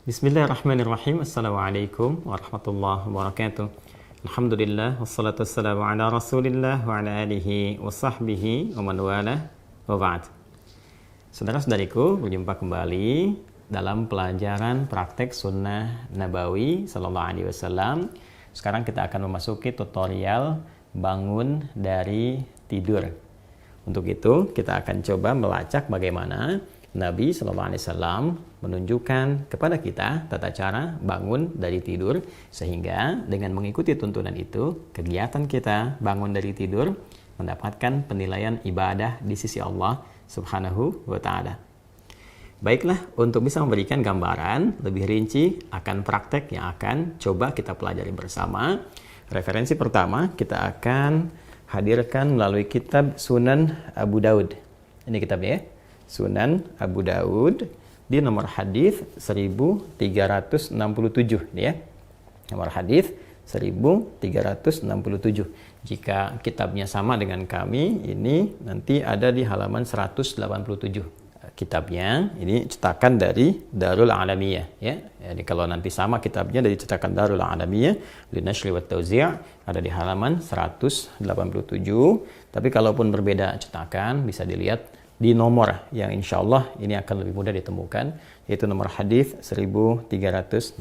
Bismillahirrahmanirrahim. Assalamualaikum warahmatullahi wabarakatuh. Alhamdulillah wassalatu wassalamu ala Rasulillah wa ala alihi wa sahbihi wa man walah wa ba'd. Saudara-saudariku, berjumpa kembali dalam pelajaran praktek sunnah Nabawi sallallahu alaihi wasallam. Sekarang kita akan memasuki tutorial bangun dari tidur. Untuk itu, kita akan coba melacak bagaimana Nabi SAW menunjukkan kepada kita tata cara bangun dari tidur, sehingga dengan mengikuti tuntunan itu, kegiatan kita bangun dari tidur mendapatkan penilaian ibadah di sisi Allah Subhanahu wa Ta'ala. Baiklah, untuk bisa memberikan gambaran lebih rinci akan praktek yang akan coba kita pelajari bersama, referensi pertama kita akan hadirkan melalui kitab Sunan Abu Daud. Ini kitabnya ya. Sunan Abu Daud di nomor hadis 1367 ini ya. Nomor hadis 1367. Jika kitabnya sama dengan kami, ini nanti ada di halaman 187. Kitabnya ini cetakan dari Darul Alamiyah ya. Jadi kalau nanti sama kitabnya dari cetakan Darul Alamiyah li Nashri wa Tauzi' ada di halaman 187. Tapi kalaupun berbeda cetakan bisa dilihat di nomor yang insya Allah ini akan lebih mudah ditemukan, yaitu nomor hadis 1367.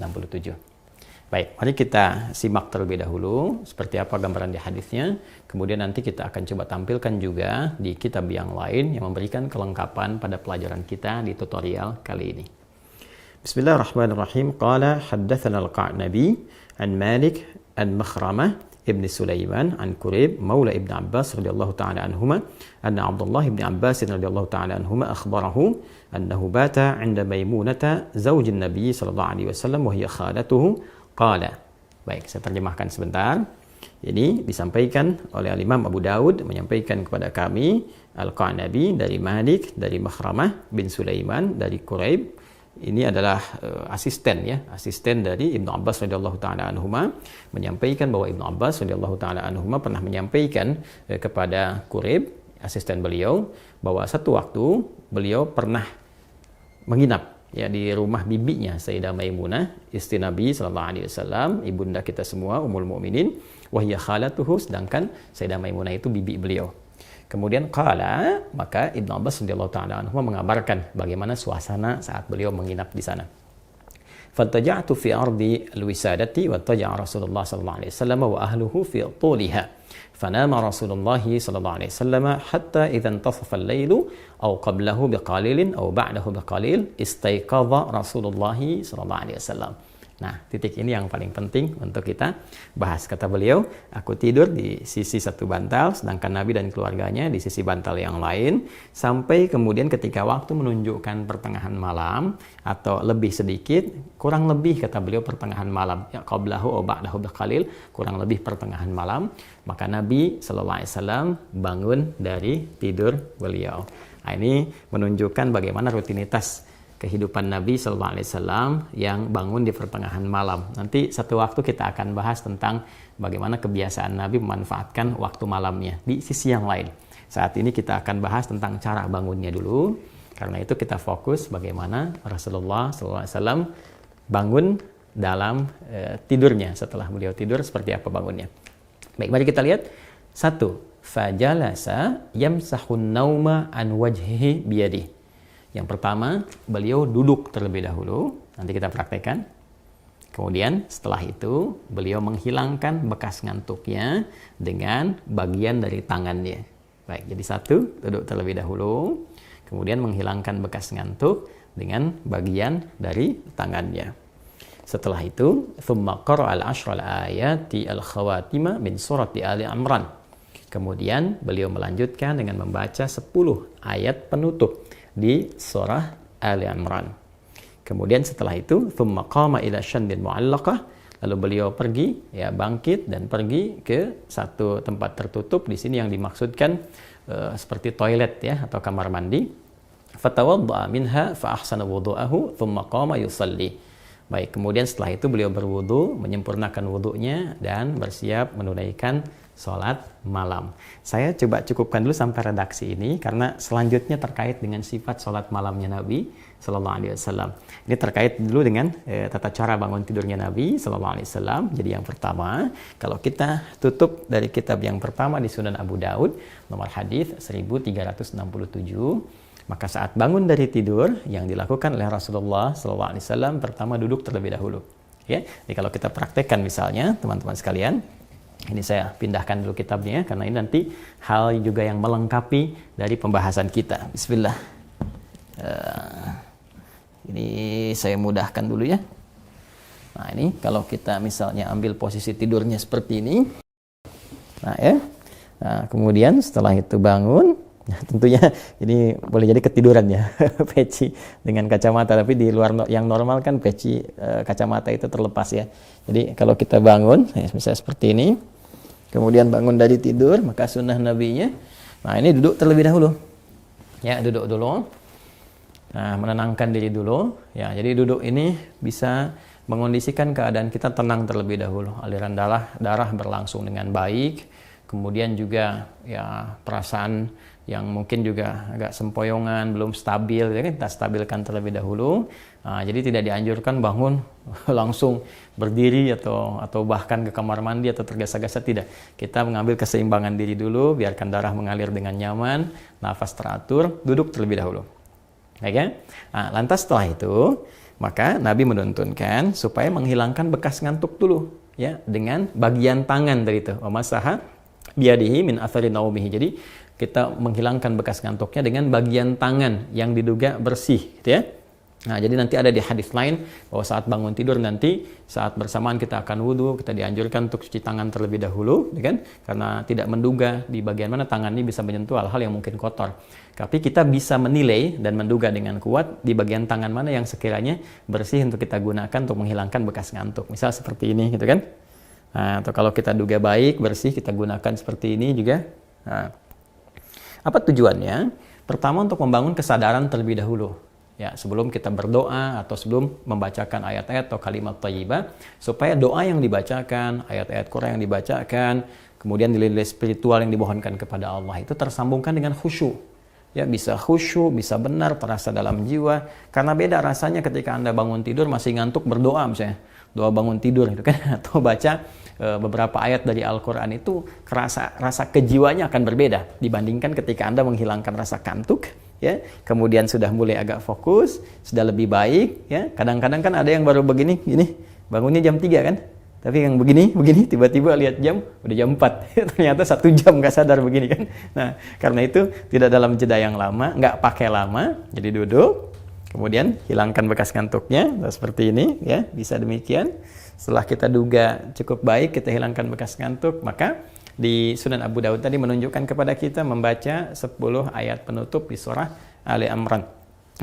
Baik, mari kita simak terlebih dahulu seperti apa gambaran di hadisnya. Kemudian nanti kita akan coba tampilkan juga di kitab yang lain yang memberikan kelengkapan pada pelajaran kita di tutorial kali ini. Bismillahirrahmanirrahim. Qala haddatsana al-Qa'nabi an Malik an Makhramah ابن سليمان عن كريب مولى ابن عباس رضي الله تعالى عنهما أن عبد الله بن عباس رضي الله تعالى عنهما أخبره أنه بات عند ميمونة زوج النبي صلى الله عليه وسلم وهي خالته قال. Baik, saya terjemahkan sebentar. Ini disampaikan oleh Imam Abu Daud menyampaikan kepada kami Al-Qa'nabi dari Malik dari Makhramah bin Sulaiman dari Quraib. Ini adalah asisten dari Ibnu Abbas radhiyallahu taala anhuma, menyampaikan bahwa Ibnu Abbas radhiyallahu taala anhuma pernah menyampaikan kepada Quraib, asisten beliau, bahwa satu waktu beliau pernah menginap ya di rumah bibinya Sayyidah Maimunah, istri Nabi sallallahu alaihi wasallam, ibunda kita semua, ummul mukminin, wa hiya khalatuhu, sedangkan Sayyidah Maimunah itu bibi beliau. Kemudian qala, maka Ibnu Abbas radhiyallahu taala anhu mengabarkan bagaimana suasana saat beliau menginap di sana. Fattaja'tu fi ardi al-wisadati wa taja'a Rasulullah sallallahu alaihi wasallam wa ahluhu fi tuliha. Fanama Rasulullah sallallahu alaihi wasallam hatta idza intasafa al-lailu aw qablahu biqalilin aw ba'dahu biqalil istayqadha Rasulullah sallallahu alaihi wasallam. Nah, titik ini yang paling penting untuk kita bahas. Kata beliau, aku tidur di sisi satu bantal, sedangkan Nabi dan keluarganya di sisi bantal yang lain, sampai kemudian ketika waktu menunjukkan pertengahan malam, atau lebih sedikit, kurang lebih kata beliau pertengahan malam, ya qablahu wa ba'dahu biqalil, kurang lebih pertengahan malam, maka Nabi sallallahu alaihi wasallam bangun dari tidur beliau. Nah, ini menunjukkan bagaimana rutinitas kehidupan Nabi Sallallahu Alaihi Wasallam yang bangun di pertengahan malam. Nanti satu waktu kita akan bahas tentang bagaimana kebiasaan Nabi memanfaatkan waktu malamnya di sisi yang lain. Saat ini kita akan bahas tentang cara bangunnya dulu. Karena itu kita fokus bagaimana Rasulullah Sallallahu Alaihi Wasallam bangun dalam tidurnya. Setelah beliau tidur seperti apa bangunnya. Baik, mari kita lihat. 1. Fajalasa yamsahun nauma an wajhihi biyadihi. Yang pertama, beliau duduk terlebih dahulu, nanti kita praktekkan. Kemudian setelah itu, beliau menghilangkan bekas ngantuknya dengan bagian dari tangannya. Baik, jadi 1, duduk terlebih dahulu, kemudian menghilangkan bekas ngantuk dengan bagian dari tangannya. Setelah itu, thumma qara'al ashral ayati al-khawatima min surati Ali Imran. Kemudian beliau melanjutkan dengan membaca 10 ayat penutup di surah Ali Imran. Kemudian setelah itu, thumma qama ila syandin mu'allaqah, lalu beliau pergi, ya bangkit dan pergi ke satu tempat tertutup. Di sini yang dimaksudkan seperti toilet ya atau kamar mandi. Fatawadda'a minha fa ahsana wudu'ahu thumma qama yusalli. Baik, kemudian setelah itu beliau berwudu, menyempurnakan wudunya dan bersiap menunaikan sholat malam. Saya coba cukupkan dulu sampai redaksi ini karena selanjutnya terkait dengan sifat sholat malamnya Nabi Sallallahu Alaihi Wasallam. Ini terkait dulu dengan tata cara bangun tidurnya Nabi Sallallahu Alaihi Wasallam. Jadi yang pertama, kalau kita tutup dari kitab yang pertama di Sunan Abu Daud, nomor hadis 1367, maka saat bangun dari tidur yang dilakukan oleh Rasulullah Sallallahu Alaihi Wasallam pertama duduk terlebih dahulu. Ya, jadi kalau kita praktekkan misalnya teman-teman sekalian. Ini saya pindahkan dulu kitabnya karena ini nanti hal juga yang melengkapi dari pembahasan kita. Bismillah. Ini saya mudahkan dulu ya. Nah ini kalau kita misalnya ambil posisi tidurnya seperti ini. Nah ya. Nah, kemudian setelah itu bangun. Nah, tentunya ini boleh jadi ketiduran ya. Peci dengan kacamata. Tapi di luar yang normal kan peci kacamata itu terlepas ya. Jadi kalau kita bangun, misalnya seperti ini. Kemudian bangun dari tidur, maka sunnah nabinya. Nah ini duduk terlebih dahulu. Ya duduk dulu. Nah menenangkan diri dulu. Ya jadi duduk ini bisa mengondisikan keadaan kita tenang terlebih dahulu. Aliran darah berlangsung dengan baik. Kemudian juga ya perasaan yang mungkin juga agak sempoyongan, belum stabil, ya kan? Kita stabilkan terlebih dahulu. Nah, jadi tidak dianjurkan bangun langsung berdiri atau bahkan ke kamar mandi atau tergesa-gesa, tidak. Kita mengambil keseimbangan diri dulu, biarkan darah mengalir dengan nyaman, nafas teratur, duduk terlebih dahulu. Ya kan? Nah, lantas setelah itu, maka Nabi menuntunkan supaya menghilangkan bekas ngantuk dulu, ya, dengan bagian tangan dari itu. Masaha biadihi min athari naumihi. Jadi kita menghilangkan bekas ngantuknya dengan bagian tangan yang diduga bersih, gitu ya. Nah, jadi nanti ada di hadis lain bahwa saat bangun tidur nanti saat bersamaan kita akan wudhu, kita dianjurkan untuk cuci tangan terlebih dahulu, ya kan? Karena tidak menduga di bagian mana tangan ini bisa menyentuh hal-hal yang mungkin kotor. Tapi kita bisa menilai dan menduga dengan kuat di bagian tangan mana yang sekiranya bersih untuk kita gunakan untuk menghilangkan bekas ngantuk. Misal seperti ini, gitu kan? Nah, atau kalau kita duga baik, bersih, kita gunakan seperti ini juga. Nah, apa tujuannya? Pertama untuk membangun kesadaran terlebih dahulu. Ya, sebelum kita berdoa atau sebelum membacakan ayat-ayat atau kalimat thayyibah, supaya doa yang dibacakan, ayat-ayat Quran yang dibacakan, kemudian nilai-nilai spiritual yang dimohonkan kepada Allah itu tersambungkan dengan khusyuk. Ya, bisa khusyuk, bisa benar, terasa dalam jiwa. Karena beda rasanya ketika Anda bangun tidur masih ngantuk berdoa misalnya. Doa bangun tidur itu kan, atau baca beberapa ayat dari Al-Quran itu rasa kejiwanya akan berbeda dibandingkan ketika Anda menghilangkan rasa kantuk, ya, kemudian sudah mulai agak fokus, sudah lebih baik, ya. Kadang-kadang kan ada yang baru begini, bangunnya jam 3 kan, tapi yang begini, tiba-tiba lihat jam, udah jam 4, ternyata 1 jam nggak sadar begini kan. Nah, karena itu tidak dalam jeda yang lama, nggak pakai lama, jadi duduk, kemudian hilangkan bekas ngantuknya, seperti ini, ya, bisa demikian. Setelah kita duga cukup baik, kita hilangkan bekas ngantuk, maka di Sunan Abu Daud tadi menunjukkan kepada kita membaca 10 ayat penutup di surah Ali Imran.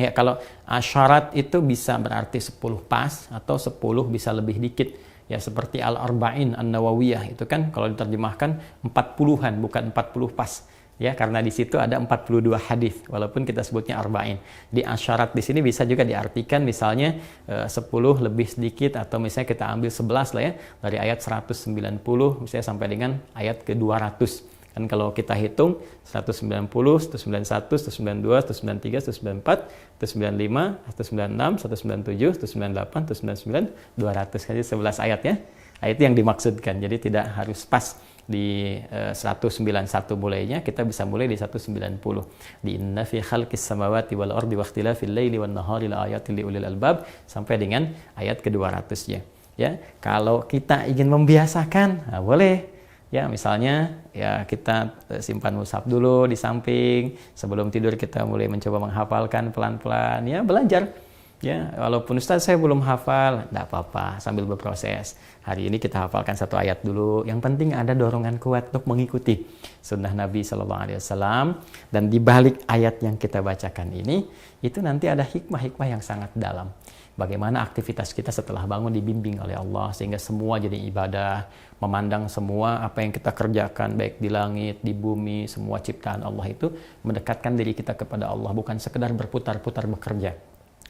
Ya, kalau asyarat itu bisa berarti 10 pas atau 10 bisa lebih dikit. Ya, seperti Al-Arba'in An-Nawawiyah itu kan kalau diterjemahkan 40-an bukan 40 pas. Ya, karena di situ ada 42 hadis walaupun kita sebutnya arba'in. Di asyarat di sini bisa juga diartikan misalnya 10 lebih sedikit atau misalnya kita ambil 11 lah ya dari ayat 190 misalnya sampai dengan ayat ke-200. Kan kalau kita hitung 190, 191, 192, 193, 194, 195, 196, 197, 198, 199, 200 kan 11 ayat ya. Itu yang dimaksudkan. Jadi tidak harus pas di 191 mulainya, kita bisa mulai di 190. Di inna fi khalqis samawati wal ardi wa ikhtilafil laili wan nahari la ayatin liulil albab sampai dengan ayat ke-200-nya. Ya, kalau kita ingin membiasakan, nah boleh. Ya, misalnya ya kita simpan mushaf dulu di samping, sebelum tidur kita mulai mencoba menghafalkan pelan-pelan, ya belajar. Ya, walaupun Ustaz saya belum hafal, enggak apa-apa, sambil berproses. Hari ini kita hafalkan 1 ayat dulu. Yang penting ada dorongan kuat untuk mengikuti sunnah Nabi Sallallahu Alaihi Wasallam. Dan di balik ayat yang kita bacakan ini, itu nanti ada hikmah-hikmah yang sangat dalam. Bagaimana aktivitas kita setelah bangun dibimbing oleh Allah sehingga semua jadi ibadah, memandang semua apa yang kita kerjakan baik di langit, di bumi, semua ciptaan Allah itu mendekatkan diri kita kepada Allah, bukan sekedar berputar-putar bekerja.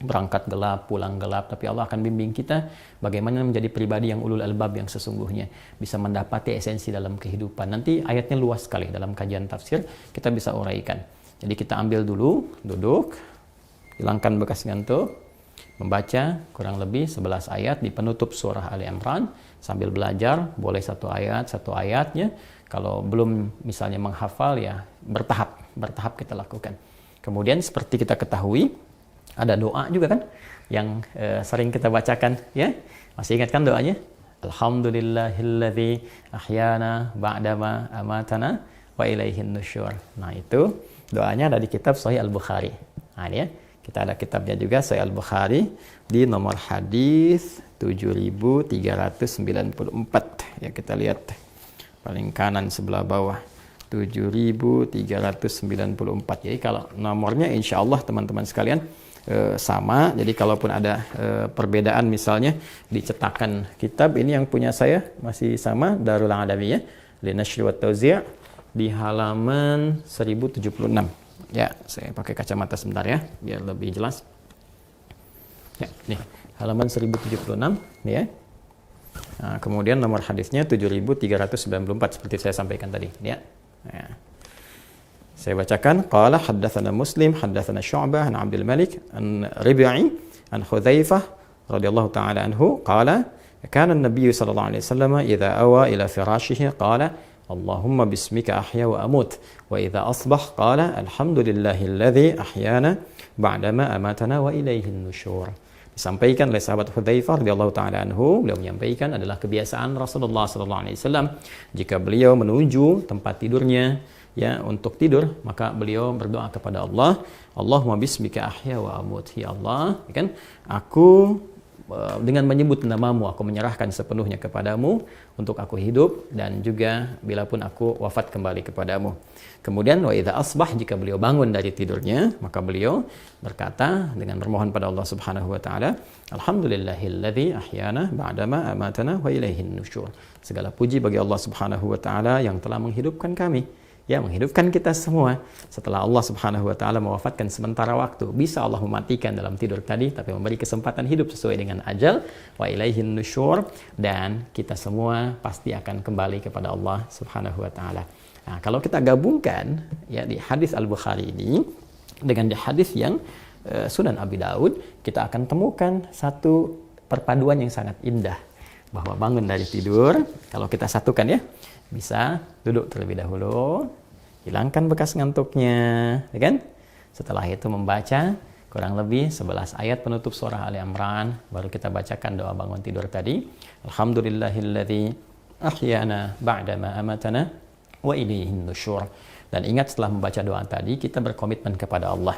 berangkat gelap, pulang gelap, tapi Allah akan bimbing kita bagaimana menjadi pribadi yang ulul albab yang sesungguhnya, bisa mendapati esensi dalam kehidupan. Nanti ayatnya luas sekali dalam kajian tafsir, kita bisa uraikan. Jadi kita ambil dulu, duduk, hilangkan bekas ngantuk, membaca kurang lebih 11 ayat di penutup surah Ali Imran, sambil belajar, boleh satu ayatnya. Kalau belum misalnya menghafal ya bertahap kita lakukan. Kemudian seperti kita ketahui, ada doa juga kan yang sering kita bacakan ya. Masih ingat kan doanya? Alhamdulillahilladzi ahyana ba'dama amatana wa ilaihin nusyur. Nah, itu doanya ada di kitab Sahih Al-Bukhari. Nah, ini ya. Kita ada kitabnya juga Sahih Al-Bukhari di nomor hadis 7394. Ya, kita lihat paling kanan sebelah bawah. 7394. Jadi kalau nomornya insya Allah teman-teman sekalian sama. Jadi kalaupun ada perbedaan misalnya di cetakan kitab ini yang punya saya masih sama, Darul Adawiyah li Nashr wa Tauzi' di halaman 1076. Ya, saya pakai kacamata sebentar ya biar lebih jelas. Ya, nih halaman 1076 nih ya. Nah, kemudian nomor hadisnya 7394 seperti saya sampaikan tadi ya. Nah, saya bacakan qala haddatsana Muslim haddatsana Syu'bah an Abdul Malik an Rib'i an Hudzaifah radhiyallahu ta'ala anhu qala kana an-nabiy sallallahu alaihi wasallam idza awa ila firashihi qala Allahumma bismika ahya wa amut wa idza asbah qala alhamdulillahilladzi ahyana ba'dama amatana wa ilaihin nusyur. Disampaikan oleh sahabat Hudzaifah radhiyallahu taala anhu, beliau menyampaikan adalah kebiasaan Rasulullah sallallahu alaihi wasallam jika beliau menuju tempat tidurnya ya untuk tidur, maka beliau berdoa kepada Allah, Allahumma bismika ahya wa amut. Ya Allah, ya kan? Aku dengan menyebut namamu aku menyerahkan sepenuhnya kepadamu untuk aku hidup dan juga bila pun aku wafat kembali kepadamu. Kemudian wa idza asbah, jika beliau bangun dari tidurnya, maka beliau berkata dengan bermohon pada Allah Subhanahu wa taala, alhamdulillahilladzi ahyana ba'dama amatana wa ilaihin nusyur. Segala puji bagi Allah Subhanahu wa taala yang telah menghidupkan kami, ya menghidupkan kita semua setelah Allah Subhanahu wa taala mewafatkan sementara waktu. Bisa Allah mematikan dalam tidur tadi tapi memberi kesempatan hidup sesuai dengan ajal, wa ilaihin nusyur, dan kita semua pasti akan kembali kepada Allah Subhanahu wa taala. Nah, kalau kita gabungkan ya di hadis Al-Bukhari ini dengan di hadis yang Sunan Abi Daud, kita akan temukan satu perpaduan yang sangat indah, bahwa bangun dari tidur, kalau kita satukan ya, bisa duduk terlebih dahulu, hilangkan bekas ngantuknya, ya kan? Setelah itu membaca kurang lebih 11 ayat penutup surah Ali Imran, baru kita bacakan doa bangun tidur tadi. Alhamdulillahilladzi ahyana ba'dama amatana wa ilaihin nusyur. Dan ingat, setelah membaca doa tadi, kita berkomitmen kepada Allah.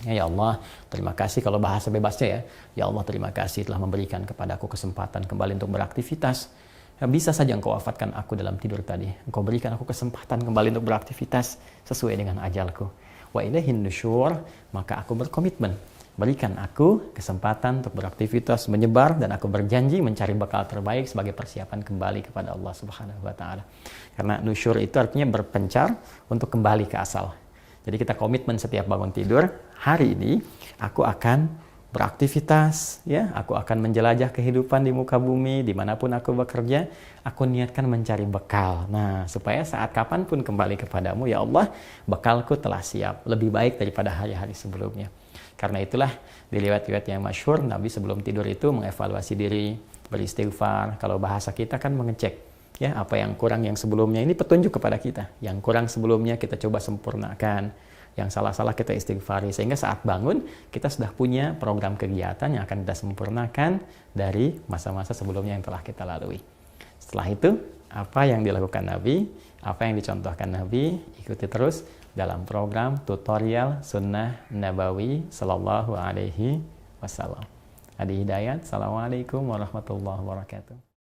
Ya Allah, terima kasih, kalau bahasa bebasnya ya. Ya Allah, terima kasih telah memberikan kepadaku kesempatan kembali untuk beraktivitas. Ya, bisa saja Engkau wafatkan aku dalam tidur tadi. Engkau berikan aku kesempatan kembali untuk beraktivitas sesuai dengan ajalku. Wa ilaihin nusyur, maka aku berkomitmen. Berikan aku kesempatan untuk beraktivitas, menyebar, dan aku berjanji mencari bekal terbaik sebagai persiapan kembali kepada Allah Subhanahu wa taala. Karena nusyur itu artinya berpencar untuk kembali ke asal. Jadi kita komitmen setiap bangun tidur, hari ini aku akan beraktivitas, ya, aku akan menjelajah kehidupan di muka bumi, dimanapun aku bekerja, aku niatkan mencari bekal. Nah, supaya saat kapanpun kembali kepadamu, ya Allah, bekalku telah siap, lebih baik daripada hari-hari sebelumnya. Karena itulah di riwayat-riwayat yang masyhur, Nabi sebelum tidur itu mengevaluasi diri, beristighfar. Kalau bahasa kita kan mengecek, ya, apa yang kurang yang sebelumnya, ini petunjuk kepada kita. Yang kurang sebelumnya kita coba sempurnakan, yang salah-salah kita istighfari, sehingga saat bangun kita sudah punya program kegiatan yang akan kita sempurnakan dari masa-masa sebelumnya yang telah kita lalui. Setelah itu, apa yang dilakukan Nabi, apa yang dicontohkan Nabi, ikuti terus dalam program tutorial sunnah Nabawi Sallallahu Alaihi Wasallam. Adi Hidayat, Assalamualaikum warahmatullahi wabarakatuh.